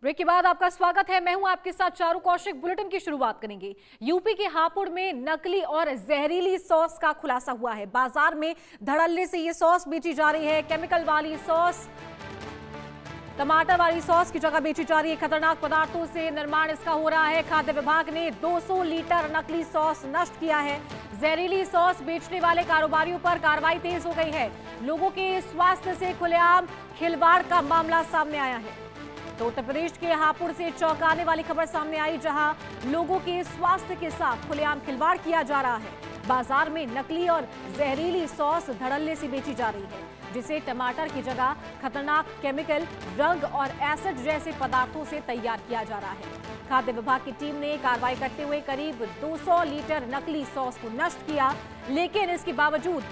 Break के बाद आपका स्वागत है। मैं हूं आपके साथ चारू कौशिक। बुलेटिन की शुरुआत करेंगे। यूपी के हापुड़ में नकली और जहरीली सॉस का खुलासा हुआ है। बाजार में धड़ल्ले से ये सॉस बेची जा रही है। केमिकल वाली सॉस टमाटर वाली सॉस की जगह बेची जा रही है। खतरनाक पदार्थों से निर्माण इसका हो रहा है। खाद्य विभाग ने 200 लीटर नकली सॉस नष्ट किया है। जहरीली सॉस बेचने वाले कारोबारियों पर कार्रवाई तेज हो गई है। लोगों के स्वास्थ्य से खुलेआम खिलवाड़ का मामला सामने आया है। तो उत्तर प्रदेश के हापुड़ से चौंकाने वाली खबर सामने आई, जहां लोगों के स्वास्थ्य के साथ खुलेआम खिलवाड़ किया जा रहा है। बाजार में नकली और जहरीली सॉस धड़ल्ले से बेची जा रही है, जिसे टमाटर की जगह खतरनाक केमिकल, रंग और एसिड जैसे पदार्थों से तैयार किया जा रहा है। खाद्य विभाग की टीम ने कार्रवाई करते हुए करीब 200 लीटर नकली सॉस को नष्ट किया, लेकिन इसके बावजूद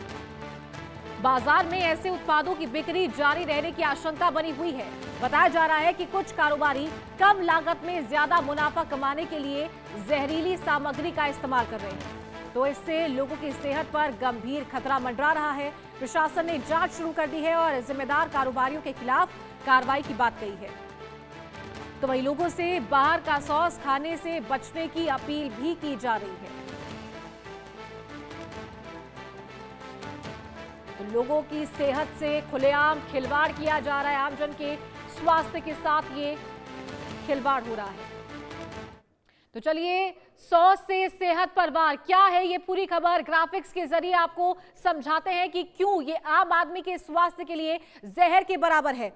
बाजार में ऐसे उत्पादों की बिक्री जारी रहने की आशंका बनी हुई है। बताया जा रहा है कि कुछ कारोबारी कम लागत में ज्यादा मुनाफा कमाने के लिए जहरीली सामग्री का इस्तेमाल कर रहे हैं। तो इससे लोगों की सेहत पर गंभीर खतरा मंडरा रहा है। प्रशासन ने जांच शुरू कर दी है और जिम्मेदार कारोबारियों के खिलाफ कार्रवाई की बात कही है। तो वही लोगों से बाहर का सॉस खाने से बचने की अपील भी की जा रही है। तो लोगों की सेहत से खुलेआम खिलवाड़ किया जा रहा है। आमजन के स्वास्थ्य के साथ ये खिलवाड़ हो रहा है। तो चलिए, सॉस से सेहत पर वार, क्या है ये पूरी खबर ग्राफिक्स के जरिए आपको समझाते हैं कि क्यों ये आम आदमी के स्वास्थ्य के लिए जहर के बराबर है।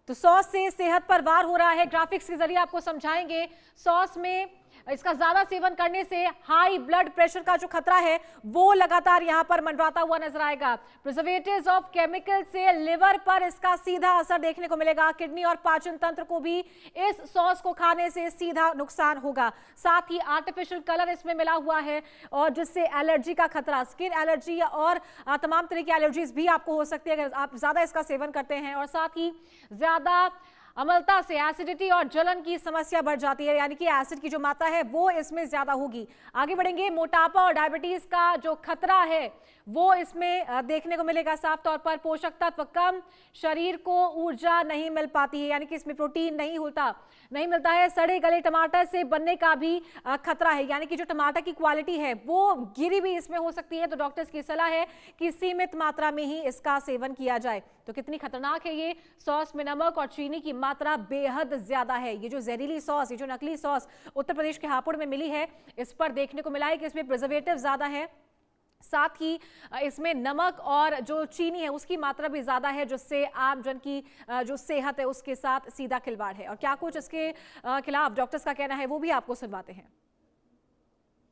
तो सॉस से सेहत पर वार हो रहा है, ग्राफिक्स के जरिए आपको समझाएंगे। सॉस में इसका ज्यादा सेवन करने से हाई ब्लड प्रेशर का जो खतरा है वो लगातार यहां पर मंडराता हुआ नजर आएगा। प्रिजर्वेटिव्स ऑफ केमिकल से लिवर पर इसका सीधा असर देखने को मिलेगा। किडनी और पाचन तंत्र को भी इस सॉस को खाने से सीधा नुकसान होगा। साथ ही आर्टिफिशियल कलर इसमें मिला हुआ है और जिससे एलर्जी का खतरा, स्किन एलर्जी और तमाम तरह की एलर्जीज भी आपको हो सकती है अगर आप ज्यादा इसका सेवन करते हैं। और साथ ही ज्यादा अम्लता से एसिडिटी और जलन की समस्या बढ़ जाती है, यानी कि एसिड की जो मात्रा है वो इसमें ज्यादा होगी। आगे बढ़ेंगे। मोटापा और डायबिटीज का जो खतरा है वो इसमें देखने को मिलेगा साफ तौर पर। पोषक तत्व कम, शरीर को ऊर्जा नहीं मिल पाती है, यानी कि इसमें प्रोटीन नहीं मिलता है। सड़े गले टमाटर से बनने का भी खतरा है, यानी कि जो टमाटर की क्वालिटी है वो गिरी भी इसमें हो सकती है। तो डॉक्टर्स की सलाह है कि सीमित मात्रा में ही इसका सेवन किया जाए। तो कितनी खतरनाक है ये सॉस में नमक और चीनी की मात्रा बेहद ज्यादा है। ये जो जहरीली सॉस, ये जो नकली सॉस उत्तर प्रदेश के हापुड़ में मिली है, इस पर देखने को मिला है कि इसमें प्रिजर्वेटिव ज्यादा है। साथ ही इसमें नमक और जो चीनी है उसकी मात्रा भी ज्यादा है, जिससे आम जन की जो सेहत है उसके साथ सीधा खिलवाड़ है। और क्या कुछ इसके खिलाफ डॉक्टर्स का कहना है वो भी आपको सुनवाते हैं।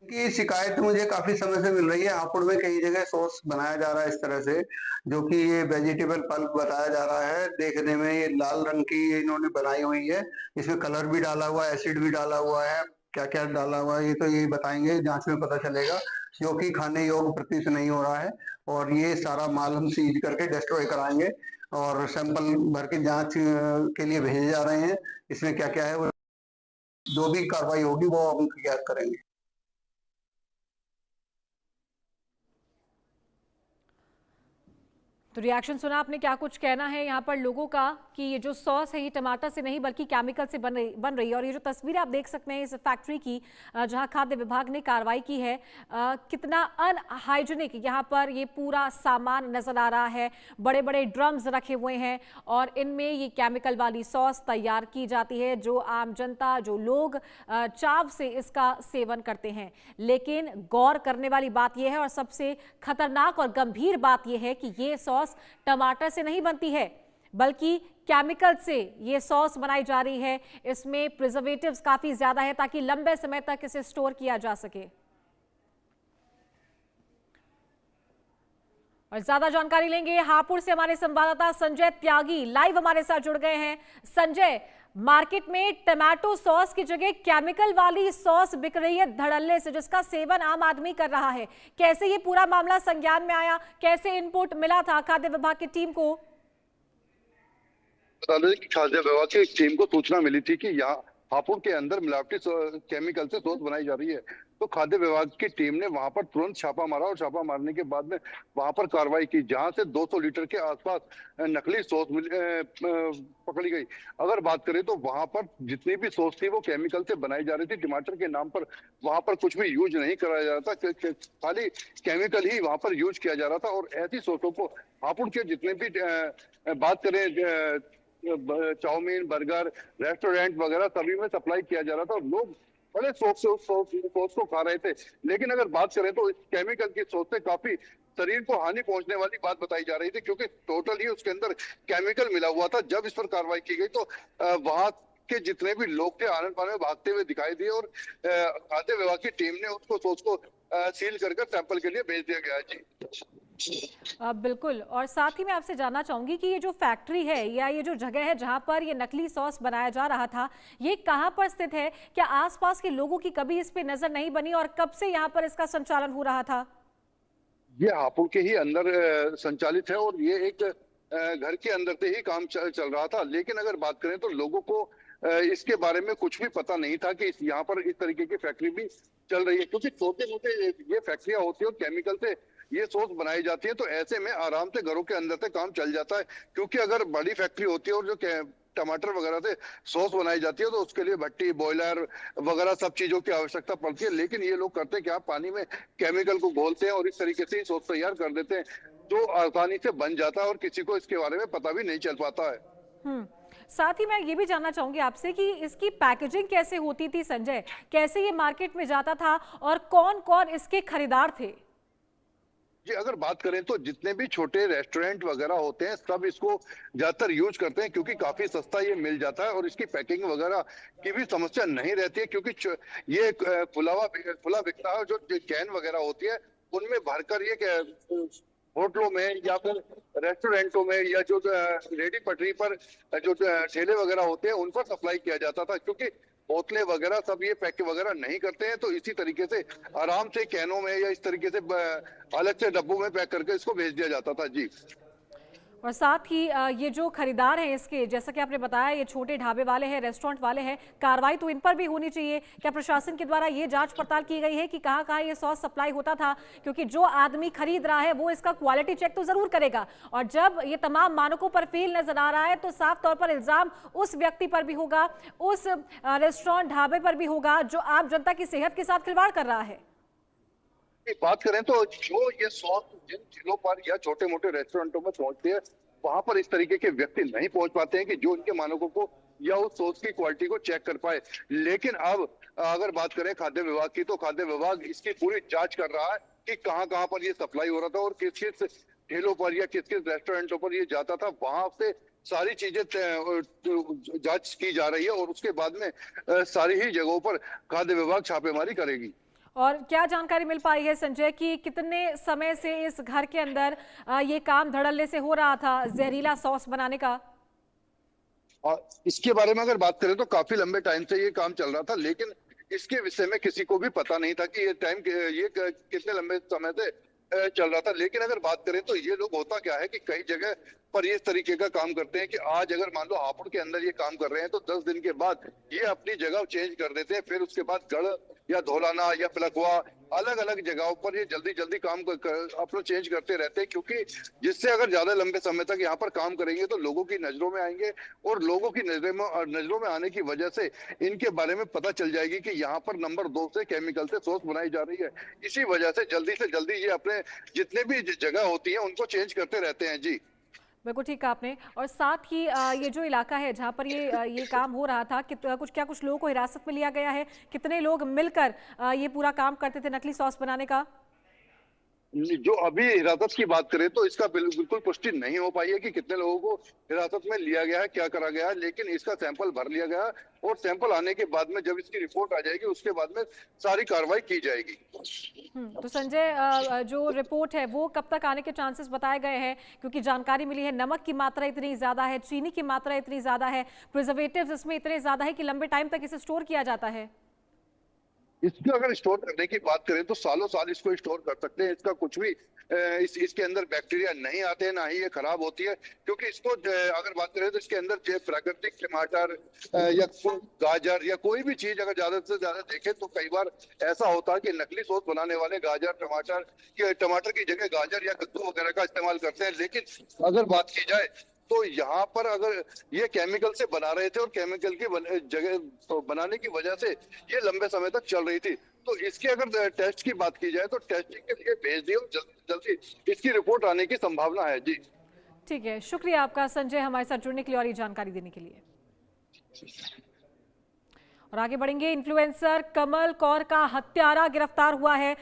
की शिकायत मुझे काफी समय से मिल रही है। हापुड़ में कई जगह सॉस बनाया जा रहा है इस तरह से, जो कि ये वेजिटेबल पल्प बताया जा रहा है। देखने में ये लाल रंग की इन्होंने बनाई हुई है, इसमें कलर भी डाला हुआ है, एसिड भी डाला हुआ है। क्या क्या डाला हुआ है ये तो यही बताएंगे, जांच में पता चलेगा, जो कि खाने योग्य प्रतीत नहीं हो रहा है। और ये सारा माल हम सीज करके डिस्ट्रॉय कराएंगे और सैंपल भर के जांच के लिए भेजे जा रहे हैं। इसमें क्या क्या है वो जो भी कार्रवाई होगी वो हम तैयार करेंगे। तो रिएक्शन सुना आपने, क्या कुछ कहना है यहाँ पर लोगों का कि ये जो सॉस है ये टमाटर से नहीं बल्कि केमिकल से बन रही है। और ये जो तस्वीर आप देख सकते हैं इस फैक्ट्री की जहाँ खाद्य विभाग ने कार्रवाई की है, कितना अनहाइजीनिक यहाँ पर ये पूरा सामान नजर आ रहा है। बड़े बड़े ड्रम्स रखे हुए हैं और इनमें ये केमिकल वाली सॉस तैयार की जाती है, जो आम जनता, जो लोग चाव से इसका सेवन करते हैं। लेकिन गौर करने वाली बात यह है और सबसे खतरनाक और गंभीर बात यह है कि ये सॉस टमाटर से नहीं बनती है बल्कि केमिकल से ये सॉस बनाई जा रही है। इसमें प्रिजर्वेटिव्स काफी ज्यादा है ताकि लंबे समय तक इसे स्टोर किया जा सके। और ज्यादा जानकारी लेंगे हापुड़ से हमारे संवाददाता संजय त्यागी लाइव हमारे साथ जुड़ गए हैं। संजय, मार्केट में टमाटो सॉस की जगह केमिकल वाली सॉस बिक रही है धड़ल्ले से, जिसका सेवन आम आदमी कर रहा है। कैसे ये पूरा मामला संज्ञान में आया, कैसे इनपुट मिला था खाद्य विभाग की टीम को? खाद्य विभाग की टीम को सूचना मिली थी कि यहाँ हापुड़ के अंदर मिलावटी केमिकल से सॉस बनाई जा रही है। तो खाद्य विभाग की टीम ने वहां पर तुरंत छापा मारा और छापा मारने के बाद में वहां पर कार्रवाई की, जहां से 200 लीटर के आसपास नकली सॉस पकड़ी गई। अगर बात करें तो वहां पर जितनी भी सॉस थी वो केमिकल से बनाई जा रही थी। टमाटर के नाम पर वहां पर कुछ भी यूज नहीं कराया जा रहा था, खाली केमिकल ही वहां पर यूज किया जा रहा था। और ऐसी सॉसों को हापुड़ के जितने भी बात करें चाउमीन, बर्गर, रेस्टोरेंट वगैरह सभी में सप्लाई किया जा रहा था और लोग बड़े शौक से उस सॉस को खा रहे थे। लेकिन अगर बात करें तो इस केमिकल की सॉस से काफी शरीर को हानि पहुंचने वाली बात बताई जा रही थी, क्योंकि टोटल ही उसके अंदर केमिकल मिला हुआ था। जब इस पर कार्रवाई की गई तो वहां के जितने भी लोग थे आनंद पान में भागते हुए दिखाई दिए और खाद्य विभाग की टीम ने उसको सॉस को सील कर सैंपल के लिए भेज दिया गया है। जी बिल्कुल। और साथ ही मैं आपसे जानना चाहूंगी कि ये जो फैक्ट्री है या ये जो जगह है जहां पर ये नकली सॉस बनाया जा रहा था, ये कहां पर स्थित है? क्या आसपास के लोगों की कभी इस पे नजर नहीं बनी और कब से यहाँ पर इसका संचालन हो रहा था? ये हापुड़ के ही अंदर संचालित है और ये एक घर के अंदर से ही काम चल रहा था। लेकिन अगर बात करें तो लोगों को इसके बारे में कुछ भी पता नहीं था कि यहाँ पर इस तरीके की फैक्ट्री भी चल रही है, क्योंकि छोटे मोटे ये फैक्ट्रियां होती है और केमिकल से ये सॉस बनाई जाती है। तो ऐसे में आराम से घरों के अंदर से काम चल जाता है, क्योंकि अगर बड़ी फैक्ट्री होती है और जो टमाटर वगैरह से सॉस बनाई जाती है तो उसके लिए भट्टी, बॉयलर वगैरह सब चीजों की आवश्यकता पड़ती है। लेकिन ये लोग करते क्या, पानी में केमिकल को घोलते हैं और इस तरीके से ही सॉस तैयार कर देते हैं, जो आसानी से बन जाता है और किसी को इसके बारे में पता भी नहीं चल पाता है। साथ ही मैं ये भी जानना चाहूंगी आपसे कि इसकी पैकेजिंग कैसे होती थी संजय, कैसे ये मार्केट में जाता था और कौन कौन इसके खरीदार थे? जी अगर बात करें तो जितने भी छोटे रेस्टोरेंट वगैरह होते हैं सब इसको ज्यादातर यूज करते हैं, क्योंकि काफी सस्ता ये मिल जाता है और इसकी पैकिंग वगैरह की भी समस्या नहीं रहती है, क्योंकि ये खुला बिकता है। जो कैन वगैरह होती है उनमें भरकर ये होटलों में या फिर रेस्टोरेंटों में या जो रेडी पटरी पर जो ठेले वगैरह होते हैं उन पर सप्लाई किया जाता था, क्योंकि बोतलें वगैरह सब ये पैक वगैरह नहीं करते हैं। तो इसी तरीके से आराम से कैनों में या इस तरीके से अलग से डब्बों में पैक करके इसको भेज दिया जाता था। जी और साथ ही ये जो खरीदार हैं इसके, जैसा कि आपने बताया ये छोटे ढाबे वाले हैं, रेस्टोरेंट वाले हैं, कार्रवाई तो इन पर भी होनी चाहिए। क्या प्रशासन के द्वारा ये जांच पड़ताल की गई है कि कहां कहां ये सॉस सप्लाई होता था? क्योंकि जो आदमी खरीद रहा है वो इसका क्वालिटी चेक तो जरूर करेगा, और जब ये तमाम मानकों पर फेल नजर आ रहा है तो साफ तौर पर इल्जाम उस व्यक्ति पर भी होगा, उस रेस्टोरेंट ढाबे पर भी होगा जो आम जनता की सेहत के साथ खिलवाड़ कर रहा है। बात करें तो जो ये सॉस जिन ठेलों पर या छोटे मोटे रेस्टोरेंटों में पहुंचते हैं वहां पर इस तरीके के व्यक्ति नहीं पहुंच पाते हैं कि जो इनके मानकों को या उस सॉस की क्वालिटी को चेक कर पाए। लेकिन अब अगर बात करें खाद्य विभाग की तो खाद्य विभाग इसकी पूरी जांच कर रहा है कि कहां कहां पर ये सप्लाई हो रहा था और किस किस ठेलों पर या किस किस रेस्टोरेंटों पर ये जाता था। वहां से सारी चीजें जांच की जा रही है और उसके बाद में सारी ही जगहों पर खाद्य विभाग छापेमारी करेगी। और क्या जानकारी मिल पाई है संजय कि कितने समय से इस घर के अंदर ये काम धड़ल्ले से हो रहा था जहरीला सॉस बनाने का? और इसके बारे में अगर बात करें तो काफी लंबे टाइम से ये काम चल रहा था, लेकिन इसके विषय में किसी को भी पता नहीं था कि ये कितने लंबे समय से चल रहा था। लेकिन अगर बात करें तो ये लोग, होता क्या है कि कई जगह पर ये इस तरीके का काम करते हैं कि आज अगर मान लो हापुड़ के अंदर ये काम कर रहे हैं तो 10 दिन के बाद ये अपनी जगह चेंज कर देते हैं। फिर उसके बाद गढ़ या धौलाना या पिलखुआ अलग अलग जगहों पर ये जल्दी जल्दी काम अपना चेंज करते रहते हैं, क्योंकि जिससे अगर ज्यादा लंबे समय तक यहाँ पर काम करेंगे तो लोगों की नजरों में आएंगे और लोगों की नजरों में आने की वजह से इनके बारे में पता चल जाएगी कि यहाँ पर नंबर 2 से केमिकल से सॉस बनाई जा रही है। इसी वजह से जल्दी ये अपने जितने भी जगह होती है उनको चेंज करते रहते हैं। जी बिल्कुल ठीक कहा आपने। और साथ ही ये जो इलाका है जहां पर ये काम हो रहा था, कुछ लोगों को हिरासत में लिया गया है? कितने लोग मिलकर ये पूरा काम करते थे नकली सॉस बनाने का? जो अभी हिरासत की बात करें तो इसका बिल्कुल पुष्टि नहीं हो पाई है कि कितने लोगों को हिरासत में लिया गया है, क्या करा गया है। लेकिन इसका सैंपल भर लिया गया और सैंपल आने के बाद में जब इसकी रिपोर्ट आ जाएगी उसके बाद में सारी कार्रवाई की जाएगी। तो संजय, जो रिपोर्ट है वो कब तक आने के चांसेस बताए गए हैं? क्योंकि जानकारी मिली है नमक की मात्रा इतनी ज्यादा है, चीनी की मात्रा इतनी ज्यादा है, प्रिजर्वेटिव्स इसमें इतने ज्यादा है कि लंबे टाइम तक इसे स्टोर किया जाता है। इसको अगर स्टोर करने की बात करें तो सालों साल इसको स्टोर कर सकते हैं। इसका कुछ भी इसके अंदर बैक्टीरिया नहीं आते हैं, ना ही ये खराब होती है। क्योंकि इसको अगर बात करें तो इसके अंदर जो प्राकृतिक टमाटर या गाजर या कोई भी चीज अगर ज्यादा से ज्यादा देखें तो कई बार ऐसा होता है कि नकली सॉस बनाने वाले गाजर टमाटर की जगह गाजर या कद्दू वगैरह का इस्तेमाल करते हैं। लेकिन अगर बात की जाए तो यहाँ पर अगर ये केमिकल से बना रहे थे और केमिकल की जगह बनाने की वजह से ये लंबे समय तक चल रही थी, तो इसके अगर टेस्ट की बात की जाए तो टेस्टिंग के लिए भेज दिए और जल्दी जल्दी इसकी रिपोर्ट आने की संभावना है। जी ठीक है, शुक्रिया आपका संजय हमारे साथ जुड़ने के लिए और ये जानकारी देने के लिए। और आगे बढ़ेंगे, इन्फ्लुएंसर कमल कौर का हत्यारा गिरफ्तार हुआ है।